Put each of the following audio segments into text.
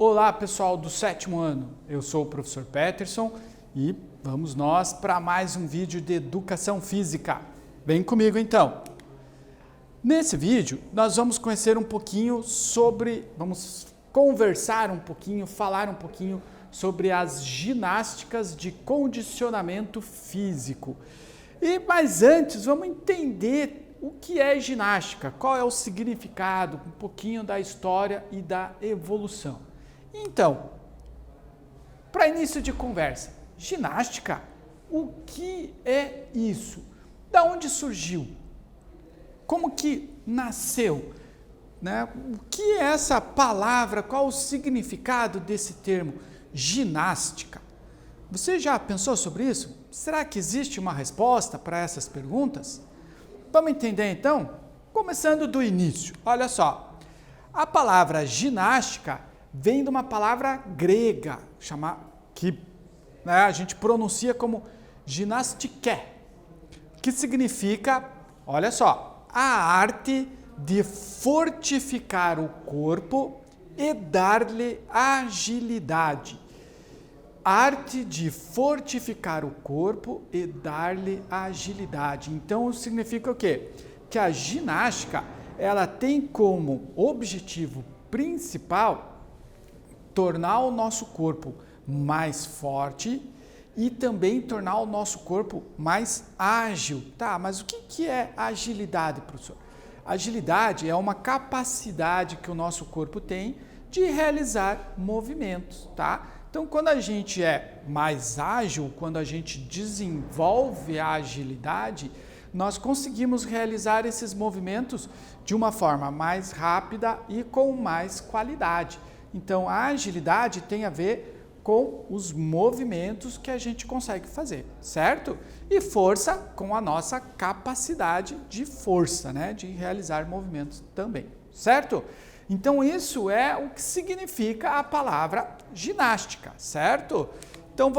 Olá pessoal do 7º ano, eu sou o professor Peterson e vamos nós para mais um vídeo de Educação Física. Vem comigo então. Nesse vídeo nós vamos conhecer um pouquinho vamos conversar um pouquinho, falar um pouquinho sobre as ginásticas de condicionamento físico. Mas antes vamos entender o que é ginástica, qual é o significado, um pouquinho da história e da evolução. Então, para início de conversa, ginástica, o que é isso? Da onde surgiu? Como que nasceu? Né? O que é essa palavra? Qual o significado desse termo, ginástica? Você já pensou sobre isso? Será que existe uma resposta para essas perguntas? Vamos entender então? Começando do início. Olha só, a palavra ginástica vem de uma palavra grega, que a gente pronuncia como ginastike, que significa, olha só, a arte de fortificar o corpo e dar-lhe agilidade. Arte de fortificar o corpo e dar-lhe agilidade. Então, significa o quê? Que a ginástica, ela tem como objetivo principal tornar o nosso corpo mais forte e também tornar o nosso corpo mais ágil. Tá, mas o que é agilidade, professor? Agilidade é uma capacidade que o nosso corpo tem de realizar movimentos, tá? Então, quando a gente é mais ágil, quando a gente desenvolve a agilidade, nós conseguimos realizar esses movimentos de uma forma mais rápida e com mais qualidade. Então, a agilidade tem a ver com os movimentos que a gente consegue fazer, certo? E força com a nossa capacidade de força, né? De realizar movimentos também, certo? Então, isso é o que significa a palavra ginástica, certo? Então,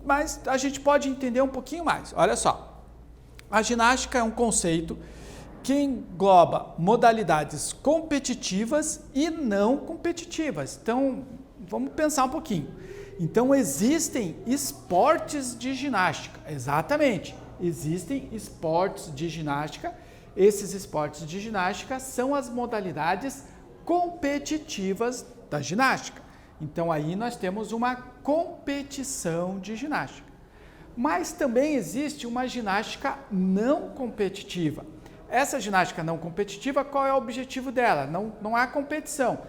mas a gente pode entender um pouquinho mais. Olha só, a ginástica é um conceito que engloba modalidades competitivas e não competitivas. Então, vamos pensar um pouquinho. Então, existem esportes de ginástica, exatamente, existem esportes de ginástica. Esses esportes de ginástica são as modalidades competitivas da ginástica. Então, aí nós temos uma competição de ginástica. Mas também existe uma ginástica não competitiva. Essa ginástica não competitiva, qual é o objetivo dela? Não há competição.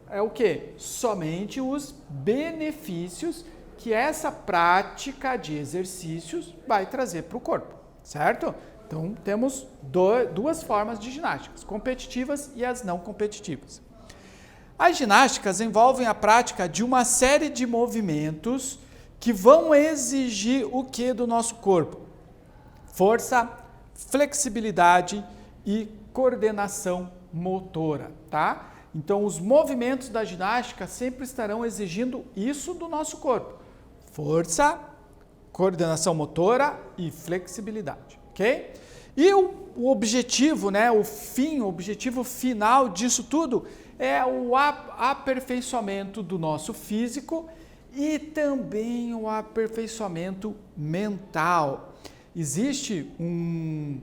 É o quê? Somente os benefícios que essa prática de exercícios vai trazer para o corpo, certo? Então, temos duas formas de ginásticas, competitivas e as não competitivas. As ginásticas envolvem a prática de uma série de movimentos que vão exigir o que do nosso corpo? Força, flexibilidade e coordenação motora, tá? Então, os movimentos da ginástica sempre estarão exigindo isso do nosso corpo. Força, coordenação motora e flexibilidade, ok? E o objetivo, né, o objetivo final disso tudo é o aperfeiçoamento do nosso físico e também o aperfeiçoamento mental. Existe um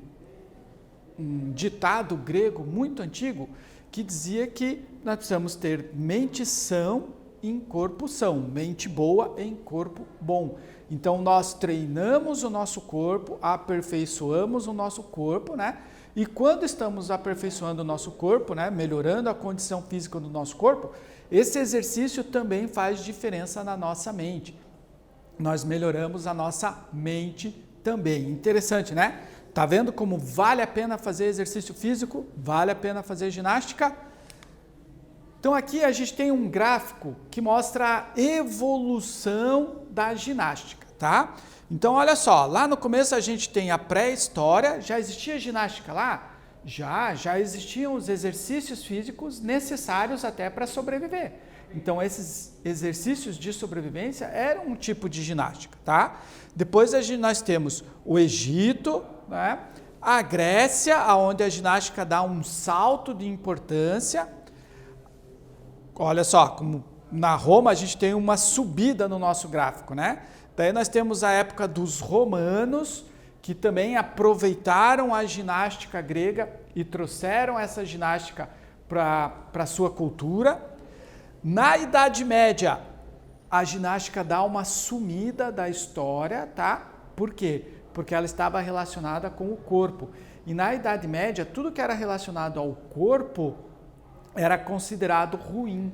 ditado grego muito antigo que dizia que nós precisamos ter mente sã em corpo são, mente boa em corpo bom. Então, nós treinamos o nosso corpo, aperfeiçoamos o nosso corpo, né? E quando estamos aperfeiçoando o nosso corpo, né, melhorando a condição física do nosso corpo, esse exercício também faz diferença na nossa mente. Nós melhoramos a nossa mente também. Interessante, né? Tá vendo como vale a pena fazer exercício físico? Vale a pena fazer ginástica? Então, aqui a gente tem um gráfico que mostra a evolução da ginástica, tá? Então, olha só, lá no começo a gente tem a pré-história, já existia ginástica lá? Já existiam os exercícios físicos necessários até para sobreviver. Então, esses exercícios de sobrevivência eram um tipo de ginástica, tá? Depois nós temos o Egito, né? A Grécia, onde a ginástica dá um salto de importância. Olha só, como na Roma a gente tem uma subida no nosso gráfico, né? Daí nós temos a época dos romanos, que também aproveitaram a ginástica grega e trouxeram essa ginástica para a sua cultura. Na Idade Média, a ginástica dá uma sumida da história, tá? Por quê? Porque ela estava relacionada com o corpo. E na Idade Média, tudo que era relacionado ao corpo era considerado ruim.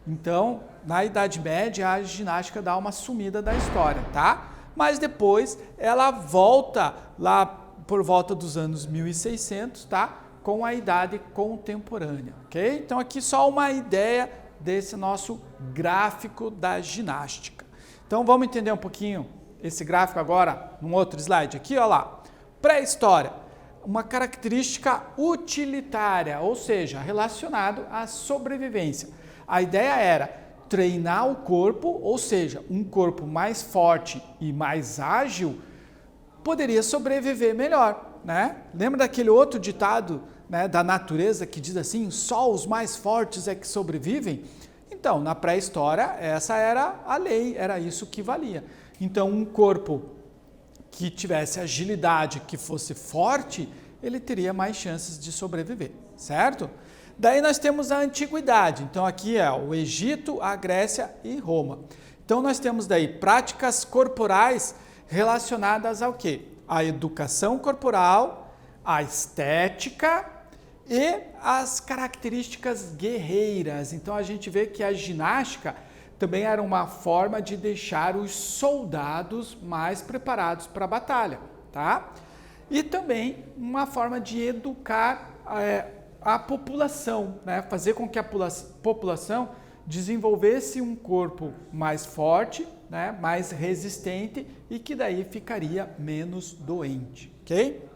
Então, na Idade Média, a ginástica dá uma sumida da história, tá? Mas depois ela volta lá por volta dos anos 1600, tá? Com a idade contemporânea, ok? Então aqui só uma ideia desse nosso gráfico da ginástica. Então vamos entender um pouquinho esse gráfico agora num outro slide aqui, ó lá. Pré-história, uma característica utilitária, ou seja, relacionado à sobrevivência. A ideia era treinar o corpo, ou seja, um corpo mais forte e mais ágil poderia sobreviver melhor, né? Lembra daquele outro ditado, né, da natureza que diz assim, só os mais fortes é que sobrevivem? Então, na pré-história, essa era a lei, era isso que valia. Então, um corpo que tivesse agilidade, que fosse forte, ele teria mais chances de sobreviver, certo? Daí nós temos a antiguidade, então aqui é o Egito, a Grécia e Roma. Então nós temos daí práticas corporais relacionadas ao quê? A educação corporal, a estética e as características guerreiras. Então a gente vê que a ginástica também era uma forma de deixar os soldados mais preparados para a batalha, tá? E também uma forma de educar a população, né? Fazer com que a população desenvolvesse um corpo mais forte, né? Mais resistente e que daí ficaria menos doente, ok?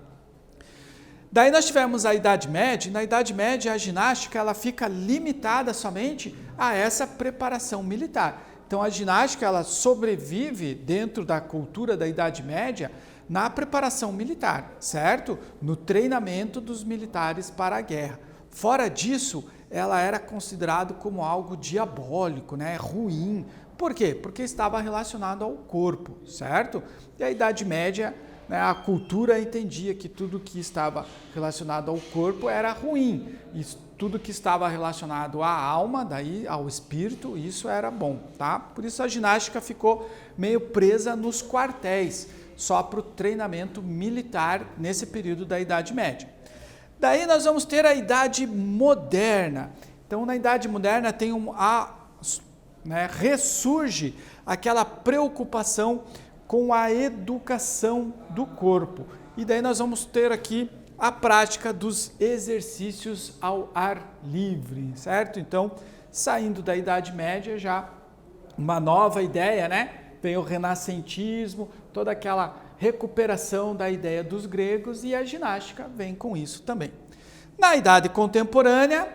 Daí nós tivemos a Idade Média, e na Idade Média a ginástica ela fica limitada somente a essa preparação militar. Então a ginástica ela sobrevive dentro da cultura da Idade Média na preparação militar, certo? No treinamento dos militares para a guerra. Fora disso, ela era considerada como algo diabólico, né? Ruim. Por quê? Porque estava relacionado ao corpo, certo? E a Idade Média, né, a cultura entendia que tudo que estava relacionado ao corpo era ruim. E tudo que estava relacionado à alma, daí ao espírito, isso era bom, tá? Por isso a ginástica ficou meio presa nos quartéis, só para o treinamento militar nesse período da Idade Média. Daí nós vamos ter a Idade Moderna. Então, na Idade Moderna tem ressurge aquela preocupação com a educação do corpo. E daí nós vamos ter aqui a prática dos exercícios ao ar livre, certo? Então, saindo da Idade Média, já uma nova ideia, né? Vem o renascentismo, toda aquela recuperação da ideia dos gregos e a ginástica vem com isso também. Na Idade Contemporânea,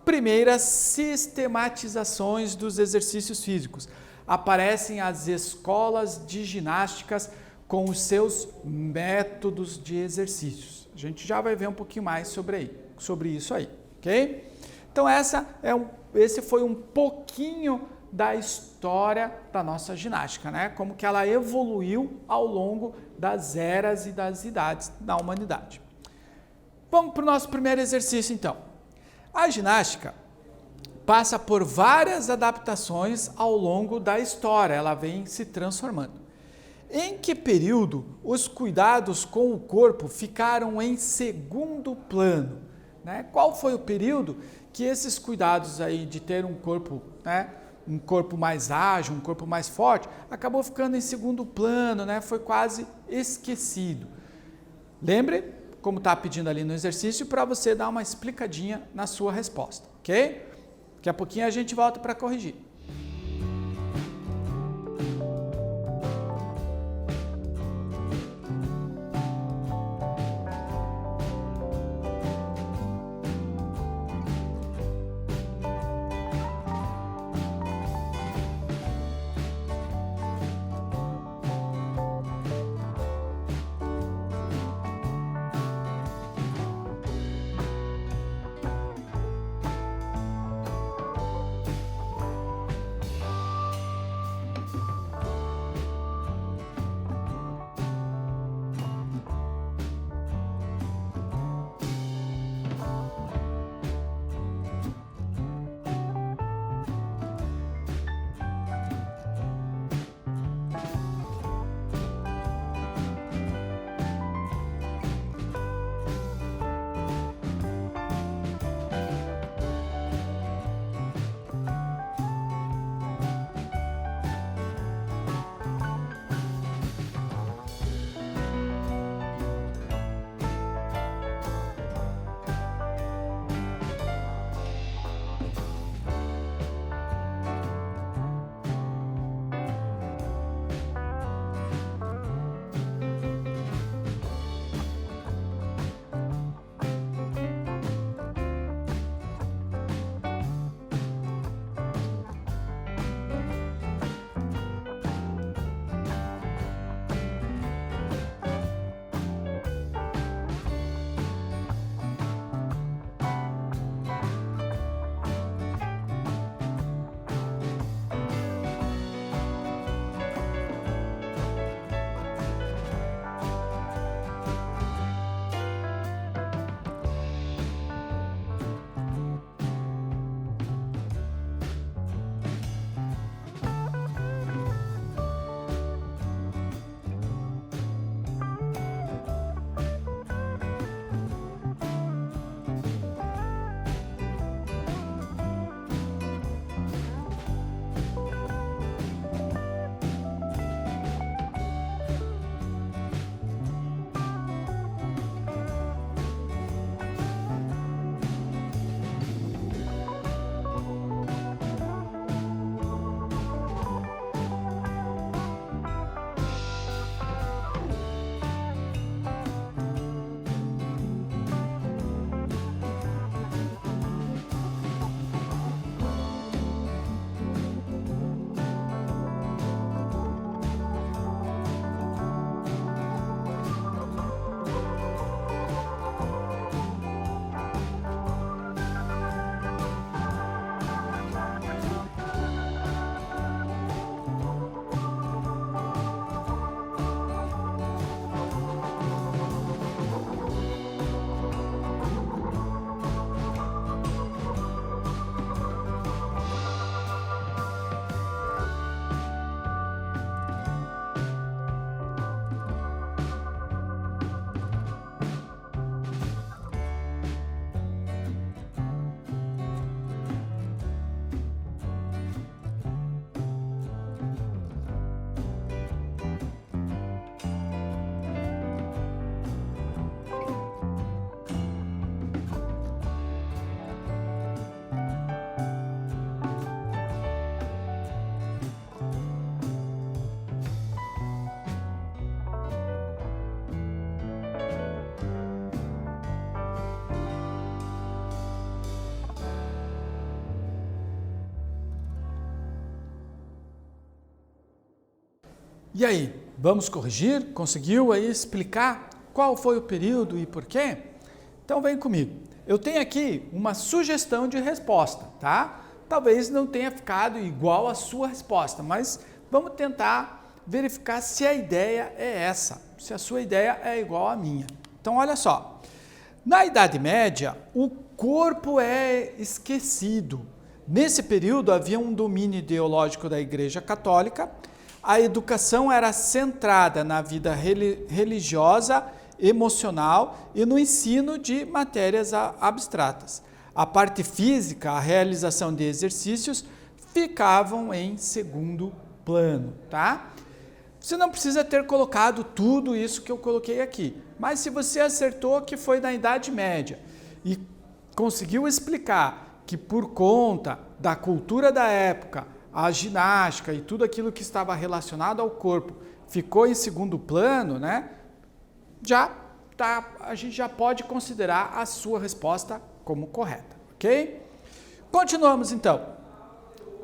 primeiras sistematizações dos exercícios físicos. Aparecem as escolas de ginásticas com os seus métodos de exercícios. A gente já vai ver um pouquinho mais sobre isso aí, ok? Então esse foi um pouquinho da história da nossa ginástica, né? Como que ela evoluiu ao longo das eras e das idades da humanidade. Vamos para o nosso primeiro exercício, então. A ginástica passa por várias adaptações ao longo da história, ela vem se transformando. Em que período os cuidados com o corpo ficaram em segundo plano? Né? Qual foi o período que esses cuidados aí de ter um corpo, né, um corpo mais ágil, um corpo mais forte, acabou ficando em segundo plano, né? Foi quase esquecido. Lembre, como está pedindo ali no exercício, para você dar uma explicadinha na sua resposta, ok? Daqui a pouquinho a gente volta para corrigir. E aí, vamos corrigir? Conseguiu aí explicar qual foi o período e por quê? Então vem comigo. Eu tenho aqui uma sugestão de resposta, tá? Talvez não tenha ficado igual à sua resposta, mas vamos tentar verificar se a ideia é essa, se a sua ideia é igual à minha. Então olha só, na Idade Média, o corpo é esquecido. Nesse período havia um domínio ideológico da Igreja Católica, a educação era centrada na vida religiosa, emocional e no ensino de matérias abstratas. A parte física, a realização de exercícios, ficavam em segundo plano, tá? Você não precisa ter colocado tudo isso que eu coloquei aqui, mas se você acertou que foi na Idade Média e conseguiu explicar que por conta da cultura da época, a ginástica e tudo aquilo que estava relacionado ao corpo ficou em segundo plano, né? A gente já pode considerar a sua resposta como correta, ok? Continuamos então.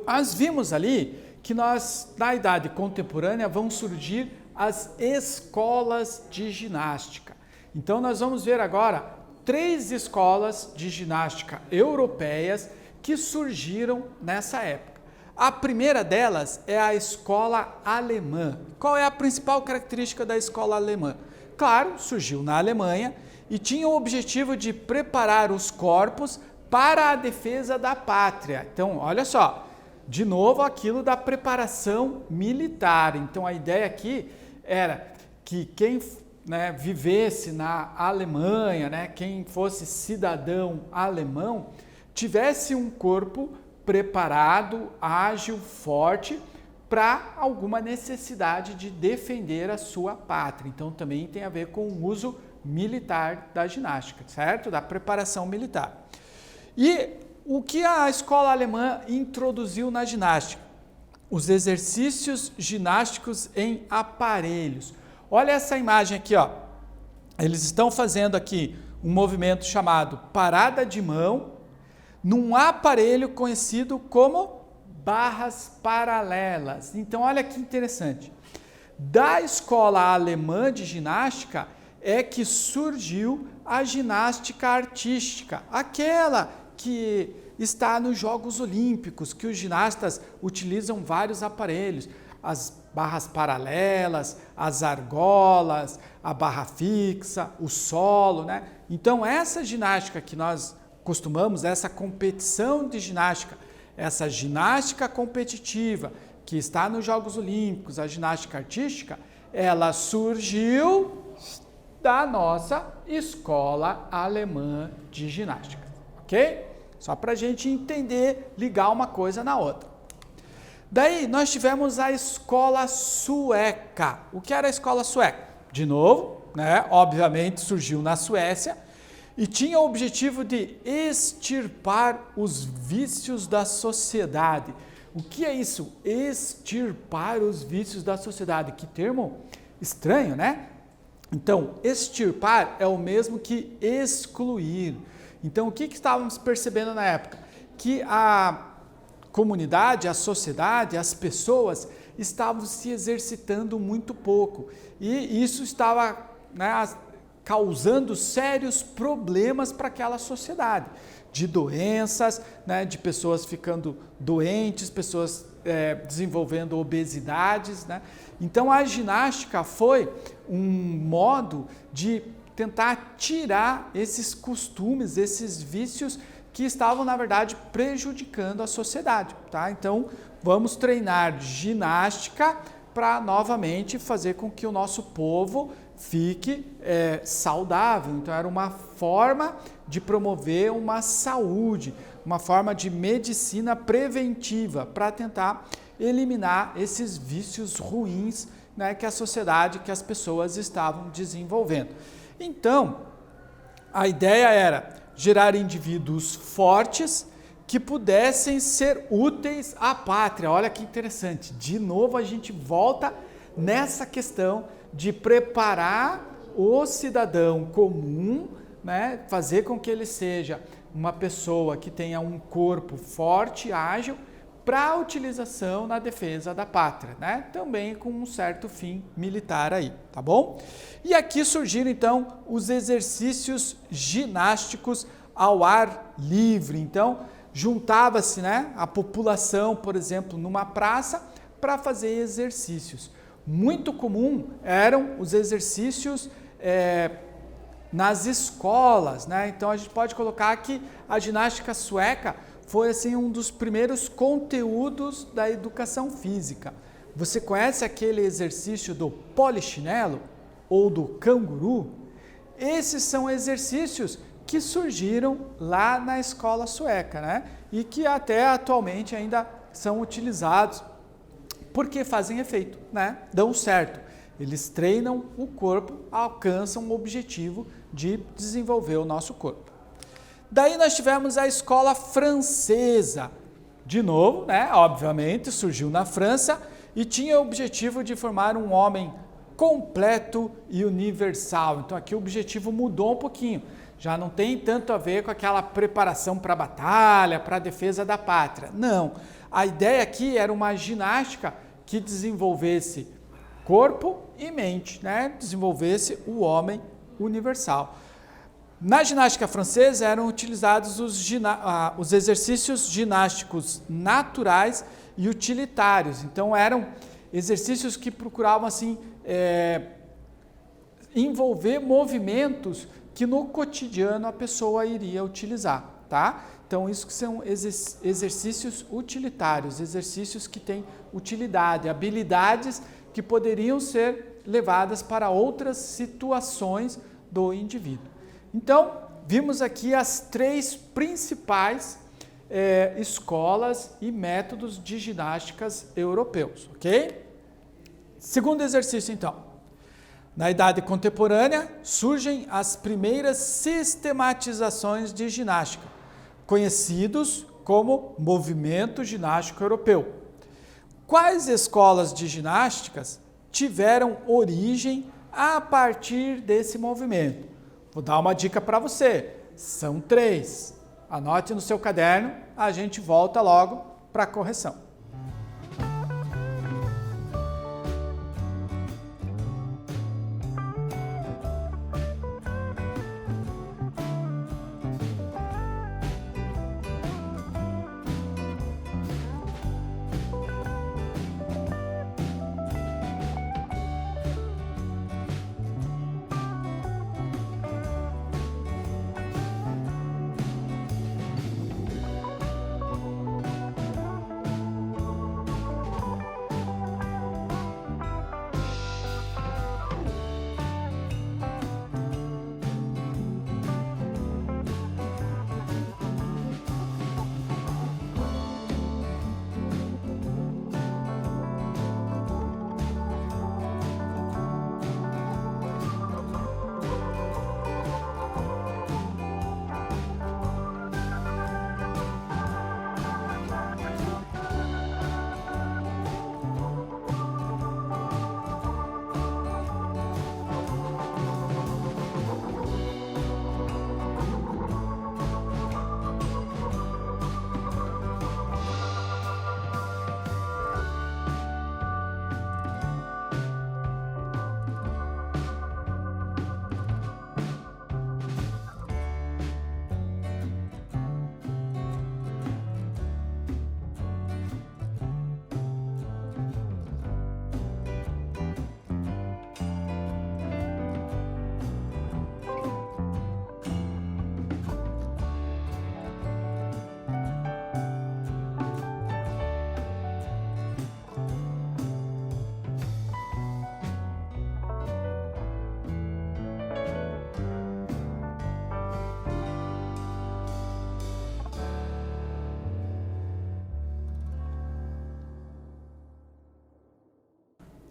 Nós vimos ali que na idade contemporânea vão surgir as escolas de ginástica. Então nós vamos ver agora 3 escolas de ginástica europeias que surgiram nessa época. A primeira delas é a escola alemã. Qual é a principal característica da escola alemã? Claro, surgiu na Alemanha e tinha o objetivo de preparar os corpos para a defesa da pátria. Então, olha só, de novo aquilo da preparação militar. Então, a ideia aqui era que quem vivesse na Alemanha, quem fosse cidadão alemão, tivesse um corpo preparado, ágil, forte, para alguma necessidade de defender a sua pátria. Então, também tem a ver com o uso militar da ginástica, certo? Da preparação militar. E o que a escola alemã introduziu na ginástica? Os exercícios ginásticos em aparelhos. Olha essa imagem aqui, ó. Eles estão fazendo aqui um movimento chamado parada de mão num aparelho conhecido como barras paralelas. Então, olha que interessante. Da escola alemã de ginástica é que surgiu a ginástica artística, aquela que está nos Jogos Olímpicos, que os ginastas utilizam vários aparelhos, as barras paralelas, as argolas, a barra fixa, o solo, né? Então, essa ginástica que nós costumamos, essa competição de ginástica, essa ginástica competitiva que está nos Jogos Olímpicos, a ginástica artística, ela surgiu da nossa escola alemã de ginástica, ok? Só para a gente entender, ligar uma coisa na outra. Daí nós tivemos a escola sueca. O que era a escola sueca? De novo, obviamente surgiu na Suécia, e tinha o objetivo de extirpar os vícios da sociedade. O que é isso? Extirpar os vícios da sociedade. Que termo estranho, né? Então, extirpar é o mesmo que excluir. Então, o que estávamos percebendo na época? Que a comunidade, a sociedade, as pessoas estavam se exercitando muito pouco. E isso estava causando sérios problemas para aquela sociedade, de doenças, de pessoas ficando doentes, pessoas desenvolvendo obesidades. Então, a ginástica foi um modo de tentar tirar esses costumes, esses vícios que estavam, na verdade, prejudicando a sociedade. Tá? Então, vamos treinar ginástica para novamente fazer com que o nosso povo fique saudável. Então, era uma forma de promover uma saúde, uma forma de medicina preventiva para tentar eliminar esses vícios ruins que a sociedade, que as pessoas estavam desenvolvendo. Então, a ideia era gerar indivíduos fortes que pudessem ser úteis à pátria. Olha que interessante. De novo, a gente volta nessa questão de preparar o cidadão comum, fazer com que ele seja uma pessoa que tenha um corpo forte, ágil, para a utilização na defesa da pátria, né? Também com um certo fim militar aí, tá bom? E aqui surgiram então os exercícios ginásticos ao ar livre. Então, juntava-se, né, a população, por exemplo, numa praça para fazer exercícios. Muito comum eram os exercícios nas escolas, né? Então a gente pode colocar que a ginástica sueca foi assim um dos primeiros conteúdos da educação física. Você conhece aquele exercício do polichinelo ou do canguru? Esses são exercícios que surgiram lá na escola sueca, né? E que até atualmente ainda são utilizados porque fazem efeito, né? Dão certo. Eles treinam o corpo, alcançam o objetivo de desenvolver o nosso corpo. Daí nós tivemos a escola francesa. De novo, né? Obviamente, surgiu na França e tinha o objetivo de formar um homem completo e universal. Então aqui o objetivo mudou um pouquinho. Já não tem tanto a ver com aquela preparação para a batalha, para a defesa da pátria. Não. A ideia aqui era uma ginástica que desenvolvesse corpo e mente, né? Desenvolvesse o homem universal. Na ginástica francesa eram utilizados os exercícios ginásticos naturais e utilitários. Então eram exercícios que procuravam assim envolver movimentos que no cotidiano a pessoa iria utilizar, tá? Então isso que são exercícios utilitários, exercícios que têm utilidade, habilidades que poderiam ser levadas para outras situações do indivíduo. Então, vimos aqui as 3 principais escolas e métodos de ginásticas europeus, ok? Segundo exercício, então. Na Idade Contemporânea, surgem as primeiras sistematizações de ginástica, conhecidos como Movimento Ginástico Europeu. Quais escolas de ginásticas tiveram origem a partir desse movimento? Vou dar uma dica para você. São 3. Anote no seu caderno, a gente volta logo para a correção.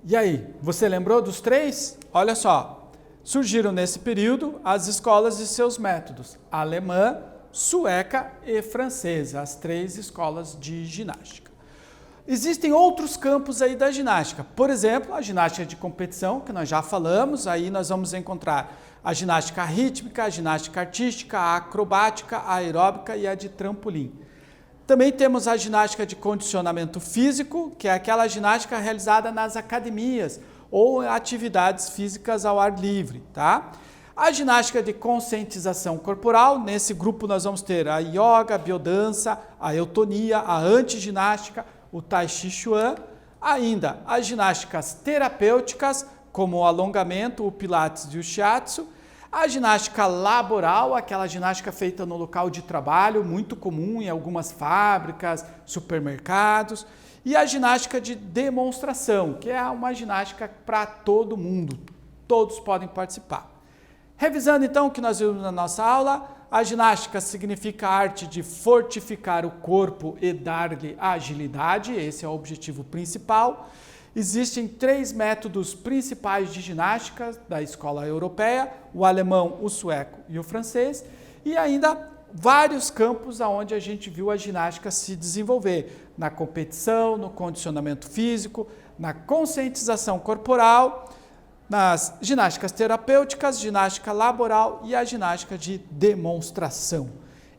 E aí, você lembrou dos 3? Olha só, surgiram nesse período as escolas e seus métodos, alemã, sueca e francesa, as 3 escolas de ginástica. Existem outros campos aí da ginástica, por exemplo, a ginástica de competição, que nós já falamos, aí nós vamos encontrar a ginástica rítmica, a ginástica artística, a acrobática, a aeróbica e a de trampolim. Também temos a ginástica de condicionamento físico, que é aquela ginástica realizada nas academias ou atividades físicas ao ar livre, tá? A ginástica de conscientização corporal, nesse grupo nós vamos ter a yoga, a biodança, a eutonia, a antiginástica, o tai chi chuan, ainda as ginásticas terapêuticas, como o alongamento, o pilates e o shiatsu, a ginástica laboral, aquela ginástica feita no local de trabalho, muito comum em algumas fábricas, supermercados, e a ginástica de demonstração, que é uma ginástica para todo mundo, todos podem participar. Revisando então o que nós vimos na nossa aula, a ginástica significa a arte de fortificar o corpo e dar-lhe agilidade, esse é o objetivo principal. Existem 3 métodos principais de ginástica da escola europeia, o alemão, o sueco e o francês, e ainda vários campos onde a gente viu a ginástica se desenvolver, na competição, no condicionamento físico, na conscientização corporal, nas ginásticas terapêuticas, ginástica laboral e a ginástica de demonstração.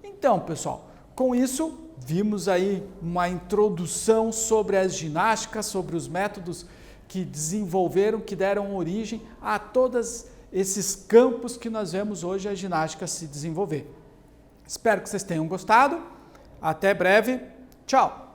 Então, pessoal, com isso, vimos aí uma introdução sobre as ginásticas, sobre os métodos que desenvolveram, que deram origem a todos esses campos que nós vemos hoje a ginástica se desenvolver. Espero que vocês tenham gostado. Até breve. Tchau!